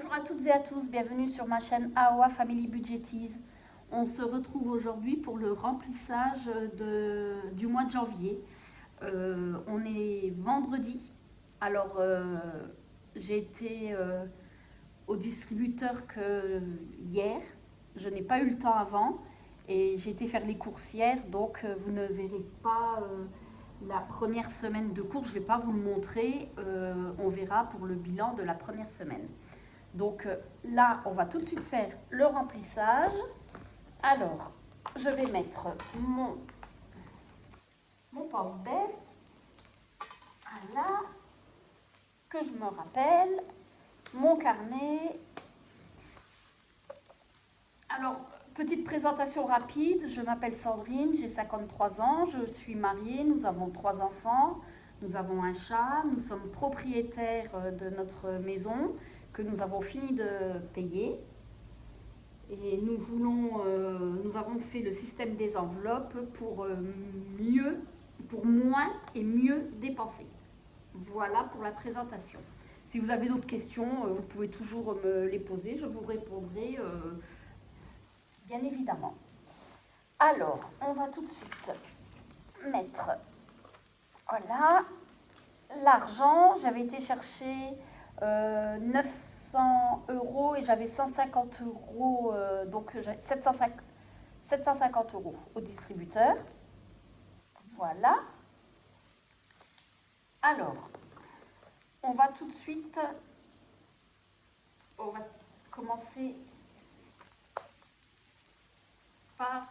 Bonjour à toutes et à tous, bienvenue sur ma chaîne AOA Family Budgetiz. On se retrouve aujourd'hui pour le remplissage du mois de janvier. On est vendredi, alors j'ai été au distributeur que hier, je n'ai pas eu le temps avant et j'ai été faire les courses hier, donc vous ne verrez pas la première semaine de courses, je ne vais pas vous le montrer, on verra pour le bilan de la première semaine. Donc là, on va tout de suite faire le remplissage. Alors, je vais mettre mon pense-bête. Voilà, que je me rappelle. Mon carnet. Alors, petite présentation rapide. Je m'appelle Sandrine, j'ai 53 ans. Je suis mariée, nous avons 3 enfants. Nous avons un chat. Nous sommes propriétaires de notre maison que nous avons fini de payer. Et nous avons fait le système des enveloppes pour moins et mieux dépenser. Voilà pour la présentation. Si vous avez d'autres questions, vous pouvez toujours me les poser, je vous répondrai bien évidemment. Alors, on va tout de suite mettre, voilà, l'argent. J'avais été chercher 900 € et j'avais 150 €, donc 750 € au distributeur. Voilà. Alors, on va tout de suite, on va commencer par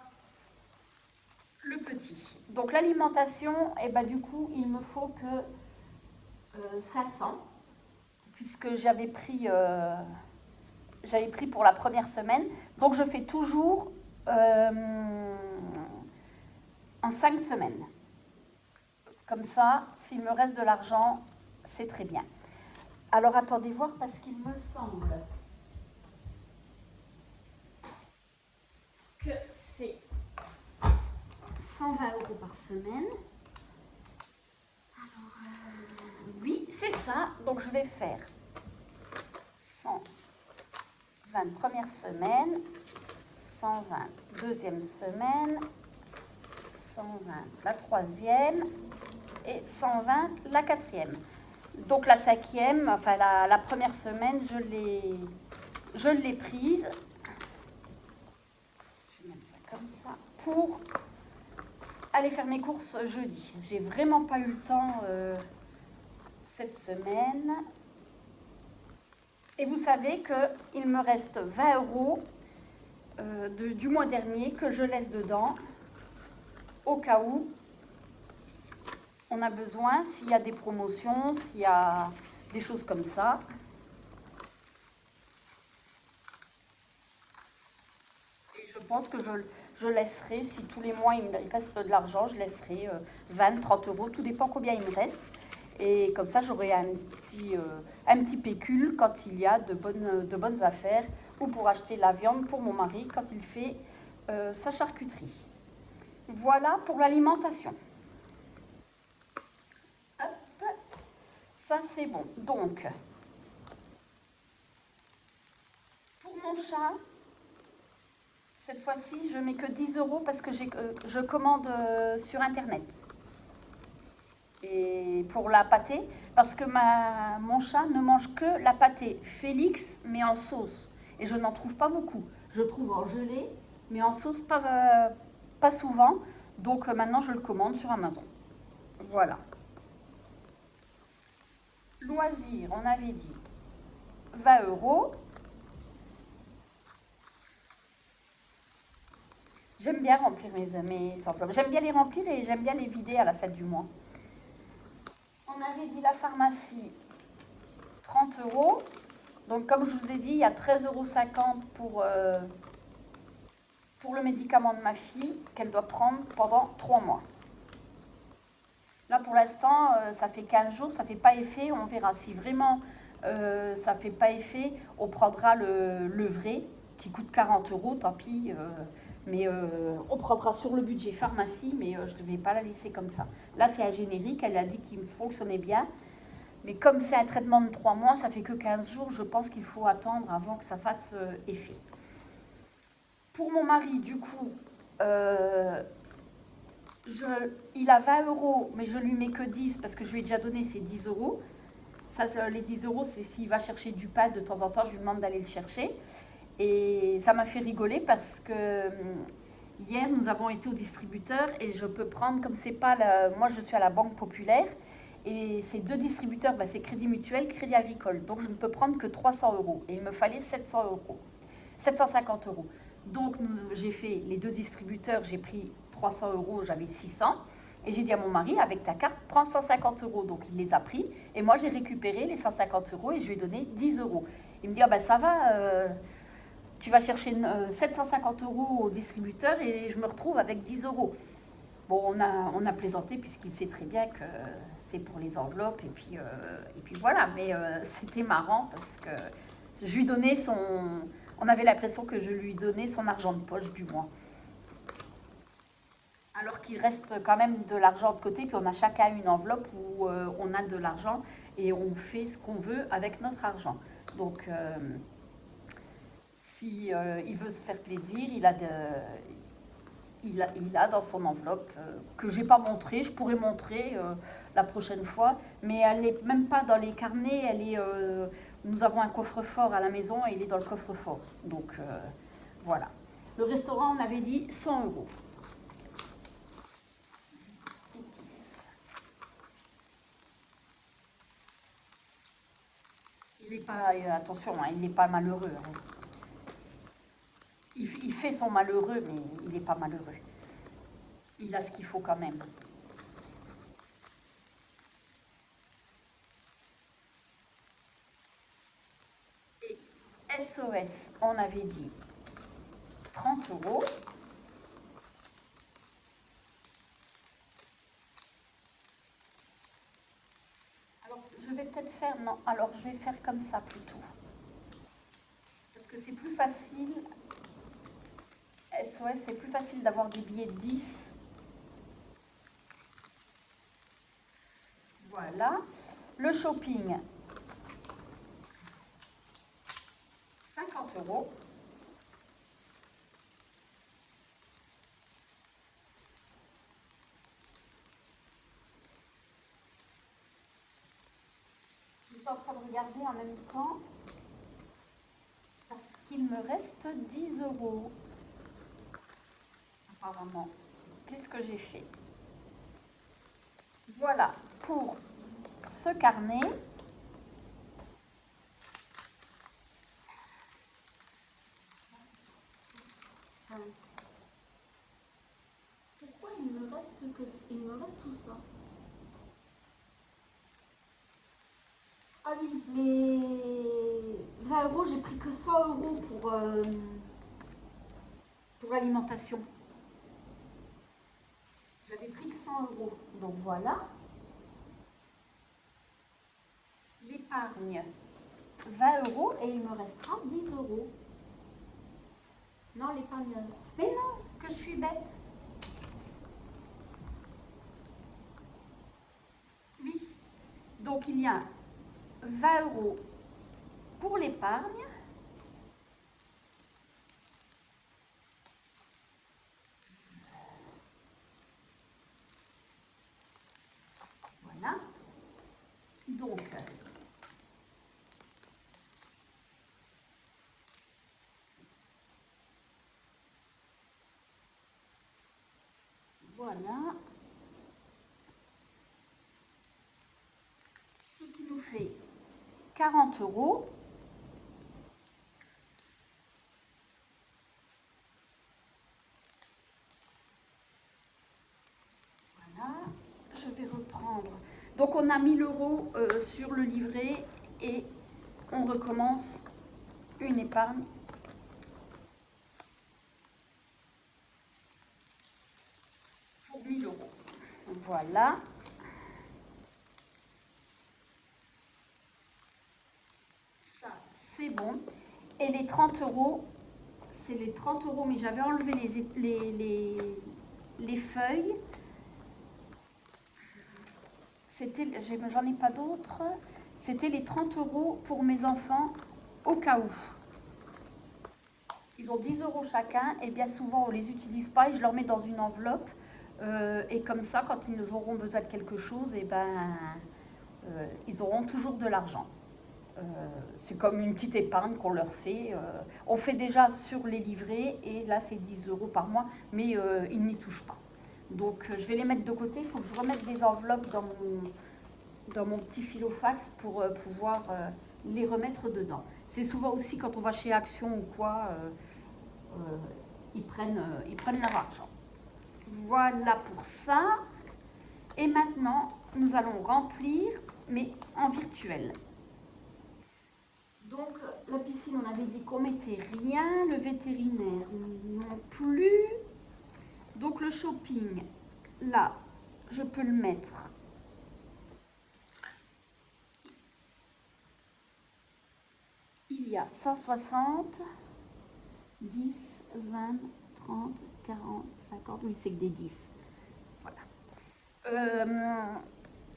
le petit. Donc l'alimentation, et ben du coup, il me faut que 500, puisque j'avais pris pour la première semaine. Donc je fais toujours en 5 semaines. Comme ça, s'il me reste de l'argent, c'est très bien. Alors attendez voir parce qu'il me semble que c'est 120 € par semaine. Alors, oui, c'est ça. Donc je vais faire 120 première semaine, 120 deuxième semaine, 120 la troisième et 120 la quatrième. Donc la cinquième, enfin la première semaine, je l'ai prise. Je vais mettre ça comme ça pour aller faire mes courses jeudi. J'ai vraiment pas eu le temps cette semaine. Et vous savez qu'il me reste 20 € du mois dernier que je laisse dedans au cas où on a besoin, s'il y a des promotions, s'il y a des choses comme ça. Et je pense que je laisserai, si tous les mois il me reste de l'argent, je laisserai 20, 30 €, tout dépend combien il me reste. Et comme ça, j'aurai un petit pécule quand il y a de bonnes affaires, ou pour acheter la viande pour mon mari quand il fait sa charcuterie. Voilà pour l'alimentation. Ça, c'est bon. Donc, pour mon chat, cette fois-ci, je mets que 10 € parce que je commande sur Internet. Et pour la pâtée, parce que mon chat ne mange que la pâtée Félix, mais en sauce. Et je n'en trouve pas beaucoup. Je trouve en gelée, mais en sauce pas souvent. Donc maintenant, je le commande sur Amazon. Voilà. Loisirs, on avait dit 20 €. J'aime bien remplir mes enveloppes. J'aime bien les remplir et j'aime bien les vider à la fin du mois. On avait dit la pharmacie, 30 €. Donc comme je vous ai dit, il y a 13,50 € pour le médicament de ma fille qu'elle doit prendre pendant 3 mois. Là, pour l'instant, ça fait 15 jours, ça ne fait pas effet. On verra si vraiment ça ne fait pas effet. On prendra le vrai qui coûte 40 €, tant pis. Mais on prendra sur le budget pharmacie, mais je ne vais pas la laisser comme ça. Là, c'est un générique. Elle a dit qu'il fonctionnait bien. Mais comme c'est un traitement de 3 mois, ça fait que 15 jours, je pense qu'il faut attendre avant que ça fasse effet. Pour mon mari, du coup, euh, il a 20 euros, mais je lui mets que 10 parce que je lui ai déjà donné ses 10 euros. Ça, les 10 euros, c'est s'il va chercher du pain de temps en temps, je lui demande d'aller le chercher. Et ça m'a fait rigoler parce que hier, nous avons été au distributeur et je peux prendre, comme c'est pas la, moi je suis à la Banque Populaire, et ces deux distributeurs, bah, c'est Crédit Mutuel, Crédit Agricole. Donc je ne peux prendre que 300 euros. Et il me fallait 700 euros, 750 euros. Donc j'ai fait les deux distributeurs, j'ai pris 300 euros, j'avais 600. Et j'ai dit à mon mari, avec ta carte, prends 150 euros. Donc il les a pris. Et moi j'ai récupéré les 150 euros et je lui ai donné 10 euros. Il me dit, ah ben ça va, tu vas chercher 750 euros au distributeur et je me retrouve avec 10 euros. Bon, on a plaisanté puisqu'il sait très bien que c'est pour les enveloppes et puis voilà. Mais c'était marrant parce que je lui donnais son... On avait l'impression que je lui donnais son argent de poche du mois. Alors qu'il reste quand même de l'argent de côté, puis on a chacun une enveloppe où on a de l'argent et on fait ce qu'on veut avec notre argent. Donc, si il veut se faire plaisir, il a dans son enveloppe que j'ai pas montré, je pourrais montrer la prochaine fois, mais elle n'est même pas dans les carnets, nous avons un coffre-fort à la maison et il est dans le coffre-fort. Donc voilà. Le restaurant, on avait dit 100 euros. Il n'est pas, attention, hein, il n'est pas malheureux. Hein. Il fait son malheureux, mais il n'est pas malheureux. Il a ce qu'il faut quand même. Et SOS, on avait dit 30 euros. Alors, je vais peut-être faire... Non, alors je vais faire comme ça plutôt. Parce que c'est plus facile. SOS, c'est plus facile d'avoir des billets de 10. Voilà. Le shopping, 50 euros. Je suis en train de regarder en même temps parce qu'il me reste 10 euros. Apparemment. Qu'est-ce que j'ai fait? Voilà pour ce carnet. Pourquoi il me reste tout ça? Ah oui, les 20 euros, j'ai pris que 100 euros pour l'alimentation. J'avais pris que 100 euros. Donc voilà. L'épargne, 20 euros et il me restera 10 euros. Non, l'épargne. Mais non, que je suis bête. Oui. Donc il y a 20 euros pour l'épargne. Voilà. Donc, voilà. Ce qui nous fait 40 euros. Voilà. Je vais reprendre. Donc on a 1000 euros sur le livret et on recommence une épargne. Pour 1000 euros. Voilà. Ça, c'est bon. Et les 30 euros, c'est les 30 euros, mais j'avais enlevé les feuilles. j'en ai pas d'autres. C'était les 30 € pour mes enfants au cas où. Ils ont 10 € chacun et bien souvent on les utilise pas et je leur mets dans une enveloppe. Et comme ça, quand ils auront besoin de quelque chose, et ils auront toujours de l'argent. C'est comme une petite épargne qu'on leur fait. On fait déjà sur les livrets et là c'est 10 € par mois, mais ils n'y touchent pas. Donc je vais les mettre de côté. Il faut que je remette des enveloppes dans mon petit filofax pour pouvoir les remettre dedans. C'est souvent aussi quand on va chez Action ou quoi, ils prennent leur argent. Voilà pour ça. Et maintenant, nous allons remplir, mais en virtuel. Donc, la piscine, on avait dit qu'on mettait rien. Le vétérinaire, non plus. Donc, le shopping, là, je peux le mettre. Il y a 160, 10, 20, 30, 40, 50, oui, c'est que des 10. Voilà.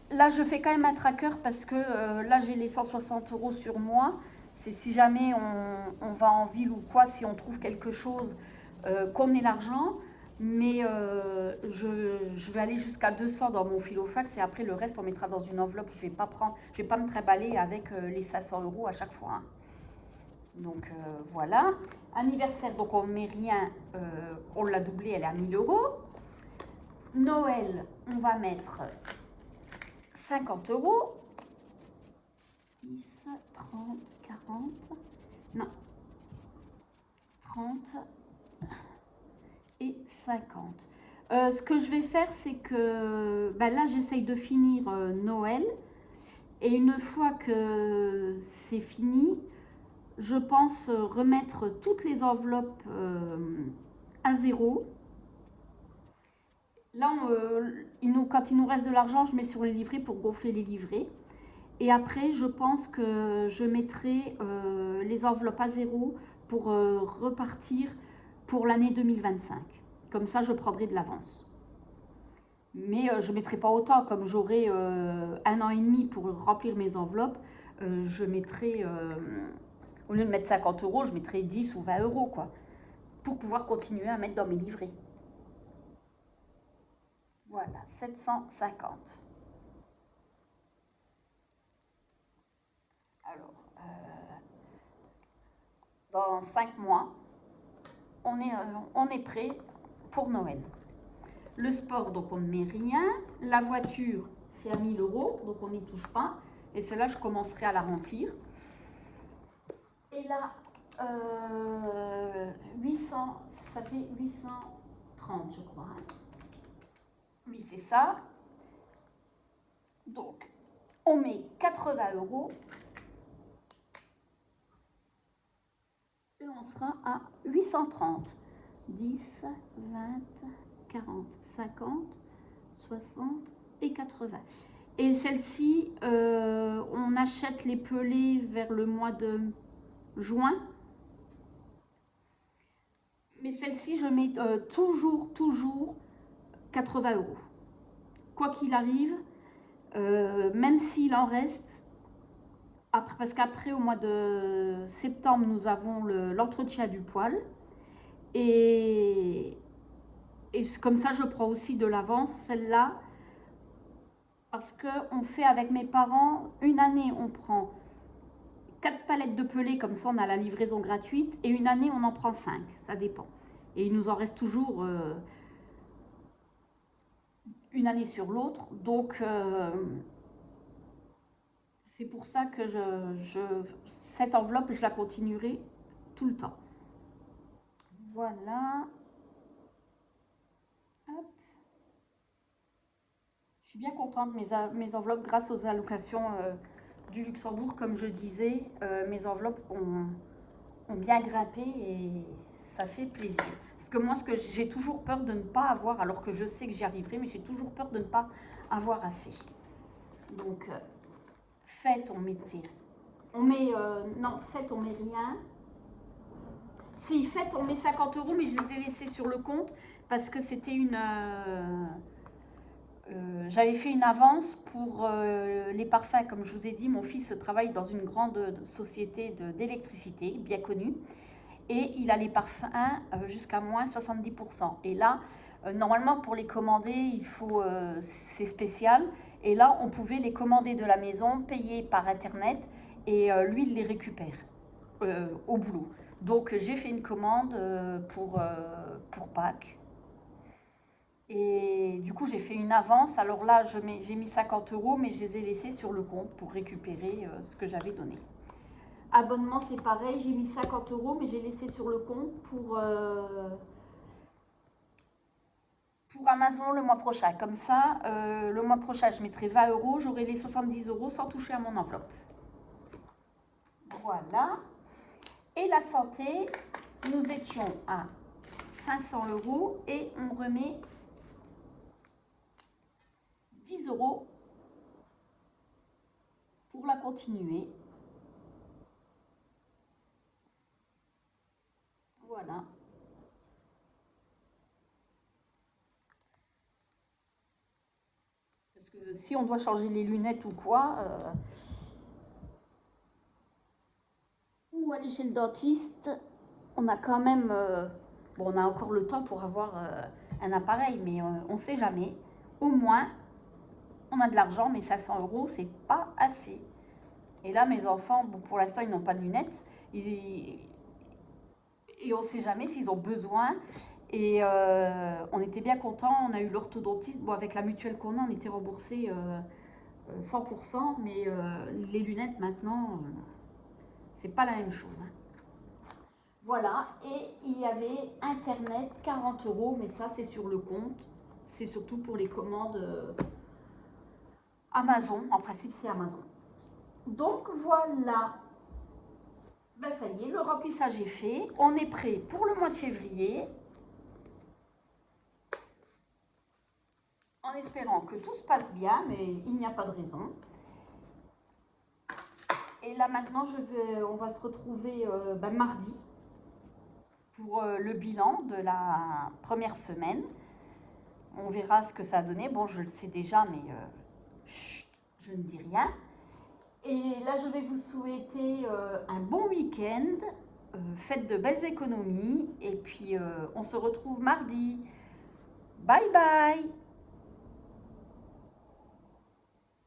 Là, je fais quand même un tracker parce que là, j'ai les 160 € sur moi. C'est si jamais on va en ville ou quoi, si on trouve quelque chose, qu'on ait l'argent. Mais je vais aller jusqu'à 200 dans mon filofax et après le reste, on mettra dans une enveloppe. Je vais pas me trimballer avec les 500 € à chaque fois, hein. Donc voilà. Anniversaire, donc on met rien, on l'a doublé, elle est à 1000 €. Noël, on va mettre 50 €. 10, 30, 40, non, 30 et 50. Ce que je vais faire, c'est que là, j'essaye de finir Noël. Et une fois que c'est fini, je pense remettre toutes les enveloppes à zéro. Là, quand il nous reste de l'argent, je mets sur les livrets pour gonfler les livrets. Et après, je pense que je mettrai les enveloppes à zéro pour repartir pour l'année 2025. Comme ça, je prendrai de l'avance. Mais je ne mettrai pas autant, comme j'aurai 1 an et demi pour remplir mes enveloppes, je mettrai, au lieu de mettre 50 €, je mettrai 10 ou 20 € quoi, pour pouvoir continuer à mettre dans mes livrets. Voilà, 750. Alors, dans 5 mois, on est prêt pour Noël. Le sport, donc on ne met rien. La voiture, c'est à 1000 €, donc on n'y touche pas. Et celle-là, je commencerai à la remplir. Et là, 800, ça fait 830, je crois, hein. Oui, c'est ça. Donc, on met 80 € et on sera à 830. 10, 20, 40, 50, 60 et 80. Et celle-ci, on achète les pelés vers le mois de juin. Mais celle-ci, je mets toujours 80 €. Quoi qu'il arrive, même s'il en reste, parce qu'après, au mois de septembre, nous avons l'entretien du poil. Et comme ça, je prends aussi de l'avance, celle-là, parce qu'on fait avec mes parents, une année, on prend 4 palettes de pelés, comme ça, on a la livraison gratuite, et une année, on en prend 5, ça dépend. Et il nous en reste toujours une année sur l'autre, donc c'est pour ça que cette enveloppe, je la continuerai tout le temps. Voilà. Hop. Je suis bien contente de mes enveloppes grâce aux allocations du Luxembourg. Comme je disais, mes enveloppes ont bien grimpé et ça fait plaisir. Parce que moi, j'ai toujours peur de ne pas avoir, alors que je sais que j'y arriverai, mais j'ai toujours peur de ne pas avoir assez. Donc, fête, on met rien. Si, fête, on met 50 €, mais je les ai laissés sur le compte parce que c'était J'avais fait une avance pour les parfums. Comme je vous ai dit, mon fils travaille dans une grande société d'électricité, bien connue. Et il a les parfums jusqu'à moins 70%. Et là, normalement, pour les commander, c'est spécial. Et là, on pouvait les commander de la maison, payer par Internet, et lui, il les récupère au boulot. Donc, j'ai fait une commande pour Pâques. Et du coup, j'ai fait une avance. Alors là, j'ai mis 50 euros, mais je les ai laissés sur le compte pour récupérer ce que j'avais donné. Abonnement, c'est pareil, j'ai mis 50 euros, mais j'ai laissé sur le compte pour Amazon le mois prochain. Comme ça, le mois prochain, je mettrai 20 euros, j'aurai les 70 euros sans toucher à mon enveloppe. Voilà. Et la santé, nous étions à 500 euros et on remet 10 euros pour la continuer. Voilà. Parce que si on doit changer les lunettes ou quoi, ou aller chez le dentiste, on a quand même... bon, on a encore le temps pour avoir un appareil, mais on ne sait jamais. Au moins, on a de l'argent, mais 500 euros, c'est pas assez. Et là, mes enfants, bon, pour l'instant, ils n'ont pas de lunettes. Et on ne sait jamais s'ils ont besoin. Et on était bien contents. On a eu l'orthodontiste. Bon, avec la mutuelle qu'on a, on était remboursé 100%. Mais les lunettes, maintenant, c'est pas la même chose. Hein. Voilà. Et il y avait Internet, 40 euros. Mais ça, c'est sur le compte. C'est surtout pour les commandes Amazon. En principe, c'est Amazon. Donc, voilà. Ben, ça y est, le remplissage est fait. On est prêt pour le mois de février. En espérant que tout se passe bien, mais il n'y a pas de raison. Et là maintenant, on va se retrouver mardi pour le bilan de la première semaine. On verra ce que ça a donné. Bon, je le sais déjà, mais chut, je ne dis rien. Et là, je vais vous souhaiter un bon week-end. Faites de belles économies. Et puis, on se retrouve mardi. Bye bye!